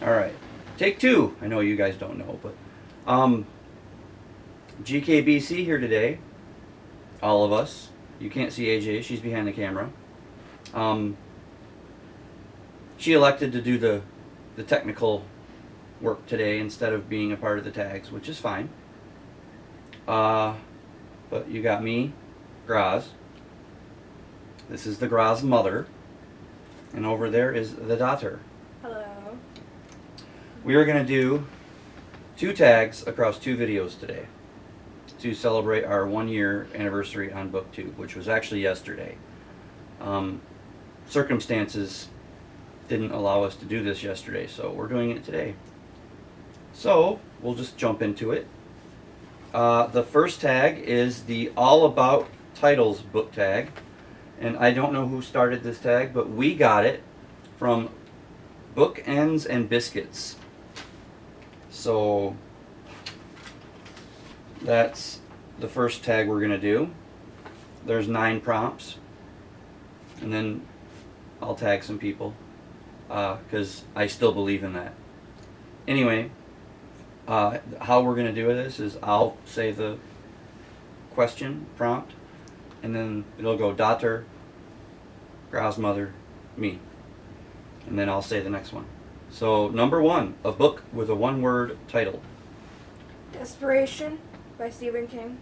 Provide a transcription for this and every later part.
All right. Take two. I know you guys don't know, but GKBC here today. All of us. You can't see AJ. She's behind the camera. She elected to do the technical work today instead of being a part of the tags, which is fine. But you got me, Graz. This is the Graz mother. And over there is the daughter. Hello. We are going to do 2 tags across 2 videos today to celebrate our 1-year anniversary on BookTube, which was actually yesterday. Circumstances didn't allow us to do this yesterday, so we're doing it today. So we'll just jump into it. The first tag is the All About Titles book tag. And I don't know who started this tag, but we got it from Bookends and Biscuits. So that's the first tag we're going to do. There's 9 prompts. And then I'll tag some people because I still believe in that. Anyway, how we're going to do this is I'll say the question, prompt, and then it'll go daughter, grandmother, me. And then I'll say the next one. So, number 1, a book with a 1-word title. Desperation by Stephen King.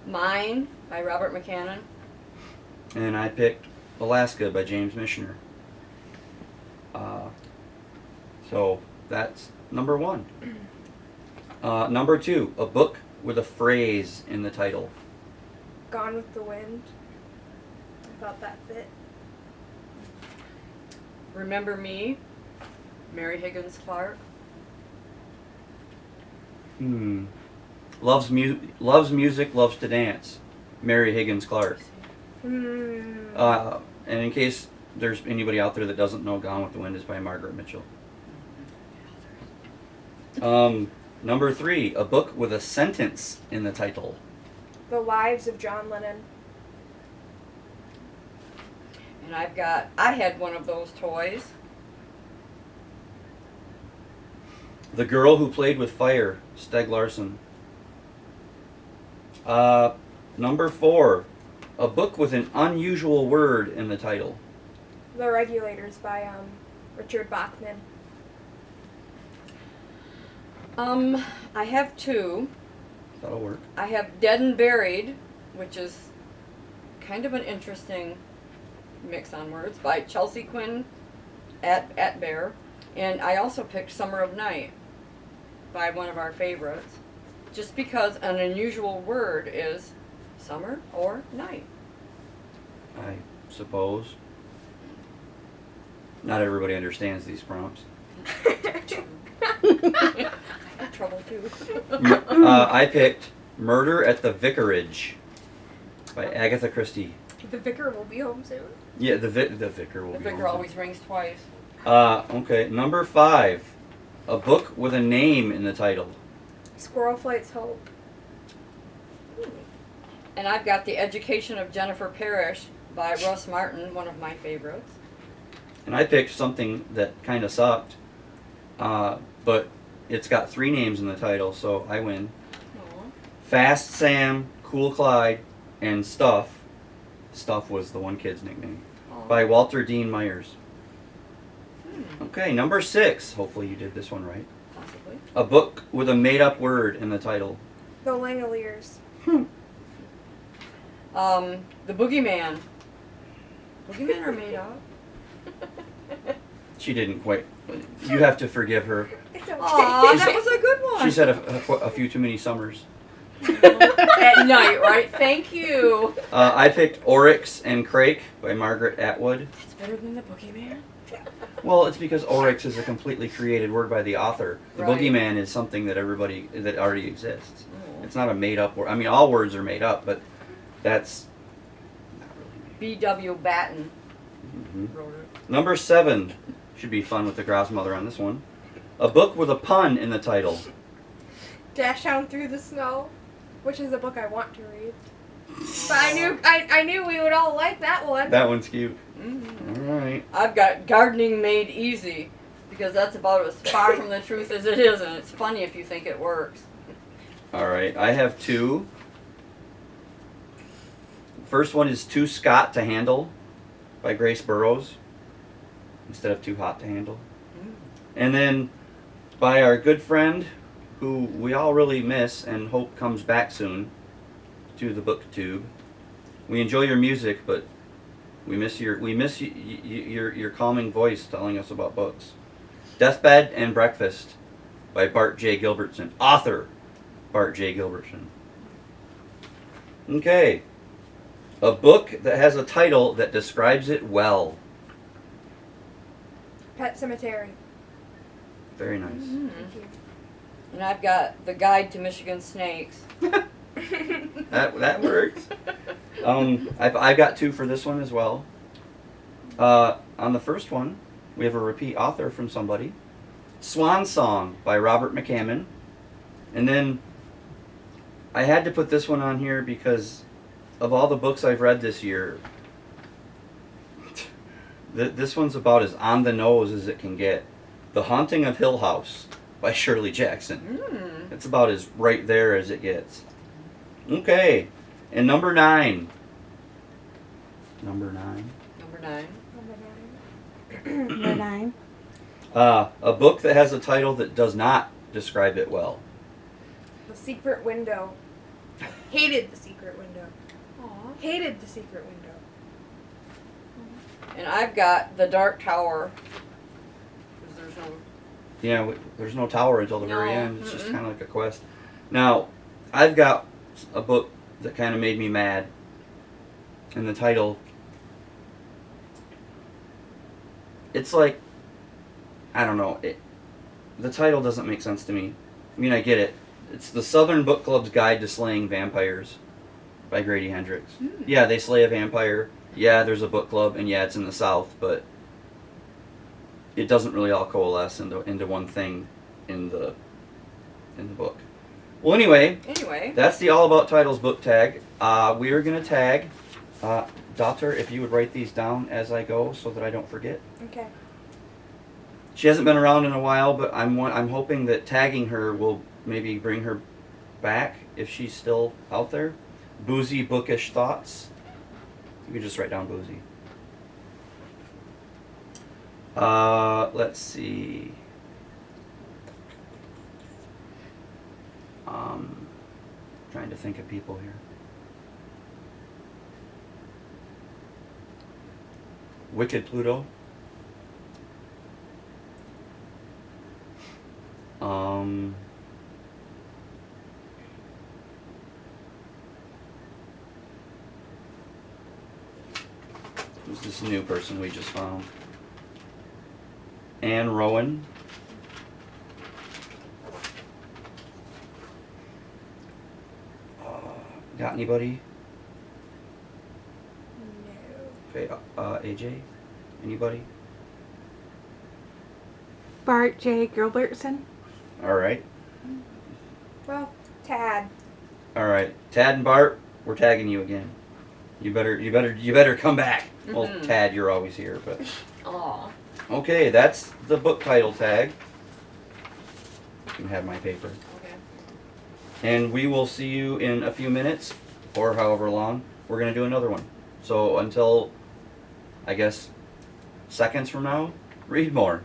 Mine by Robert McCannon. And I picked Alaska by James Michener. So, that's number 1. Number 2, a book with a phrase in the title. Gone with the Wind. I thought that fit. Remember Me, Mary Higgins Clark. Loves music, loves to dance. Mary Higgins Clark. And in case there's anybody out there that doesn't know, Gone with the Wind is by Margaret Mitchell. Number 3, a book with a sentence in the title. The Lives of John Lennon. And I had one of those toys. The Girl Who Played with Fire, Steg Larsson. Number 4, a book with an unusual word in the title. The Regulators by Richard Bachman. I have 2. That'll work. I have Dead and Buried, which is kind of an interesting mix on words, by Chelsea Quinn at Bear. And I also picked Summer of Night by one of our favorites, just because an unusual word is summer or night. I suppose. Not everybody understands these prompts. I had trouble too. I picked Murder at the Vicarage by Agatha Christie. The Vicar will be home soon. Yeah, the vicar will The be vicar home. always rings twice. Okay, number 5, a book with a name in the title. Squirrel Flight's Hope. And I've got The Education of Jennifer Parrish by Russ Martin, one of my favorites. And I picked something that kind of sucked, but it's got 3 names in the title, so I win. Aww. Fast Sam, Cool Clyde, and Stuff. Stuff was the one kid's nickname. Aw. By Walter Dean Myers. Okay, number 6. Hopefully you did this one right. Possibly. A book with a made-up word in the title. The Langoliers. The Boogeyman. Boogeyman are made up. She didn't quite. You have to forgive her. It's okay. Aw, that was a good one. She's had a few too many summers. At night, right? Thank you. I picked Oryx and Crake by Margaret Atwood. That's better than the Boogeyman. Well, it's because Oryx is a completely created word by the author. The Right. Boogeyman is something that that already exists. Oh. It's not a made-up word. I mean, all words are made up, but that's not really made B.W. Batten up. wrote it. Number 7 should be fun with the Grosmother on this one. A book with a pun in the title. Dash Down Through the Snow, which is a book I want to read. But I knew we would all like that one. That one's cute. Mm-hmm. All right. I've got Gardening Made Easy because that's about as far from the truth as it is, and it's funny if you think it works. All right, I have two. First one is Too Scott to Handle by Grace Burrows instead of Too Hot to Handle. And then by our good friend who we all really miss and hope comes back soon to the BookTube. We enjoy your music, but we miss your calming voice telling us about books. Deathbed and Breakfast by Bart J. Gilbertson. Author Bart J. Gilbertson. Okay. A book that has a title that describes it well. Pet Cemetery. Very nice. Mm-hmm. Thank you. And I've got The Guide to Michigan Snakes. That works. I've got two for this one as well. On the first one, we have a repeat author from somebody. Swan Song by Robert McCammon. And then I had to put this one on here because of all the books I've read this year, this one's about as on the nose as it can get. The Haunting of Hill House by Shirley Jackson. It's about as right there as it gets. Okay, and number 9. Number 9. Number 9. Number 9. Mm-hmm. A book that has a title that does not describe it well. The Secret Window. Hated The Secret Window. Aw. Hated The Secret Window. And I've got The Dark Tower. 'Cause there's no. Yeah, there's no tower until the very No, end. It's just mm-mm. kind of like a quest. Now, I've got a book that kind of made me mad. And the title, it's like, I don't know. The title doesn't make sense to me. I mean, I get it. It's The Southern Book Club's Guide to Slaying Vampires by Grady Hendrix. Yeah, they slay a vampire. Yeah, there's a book club, and yeah, it's in the South, but it doesn't really all coalesce into one thing in the book. Well, anyway, that's the All About Titles book tag. We are going to tag. Daughter, if you would write these down as I go so that I don't forget. Okay. She hasn't been around in a while, but I'm hoping that tagging her will maybe bring her back if she's still out there. Boozy Bookish Thoughts. You can just write down Boozy. Let's see. Trying to think of people here. Wicked Pluto. Who's this new person we just found? Anne Rowan. Got anybody? No. Okay, AJ? Anybody? Bart J. Gilbertson. Alright. Well, Tad. Alright. Tad and Bart, we're tagging you again. You better come back. Well, Mhm. Tad, you're always here, but Aw. okay, that's the book title tag. You can have my paper. Okay. And we will see you in a few minutes, or however long. We're going to do another one. So until, I guess, seconds from now, read more.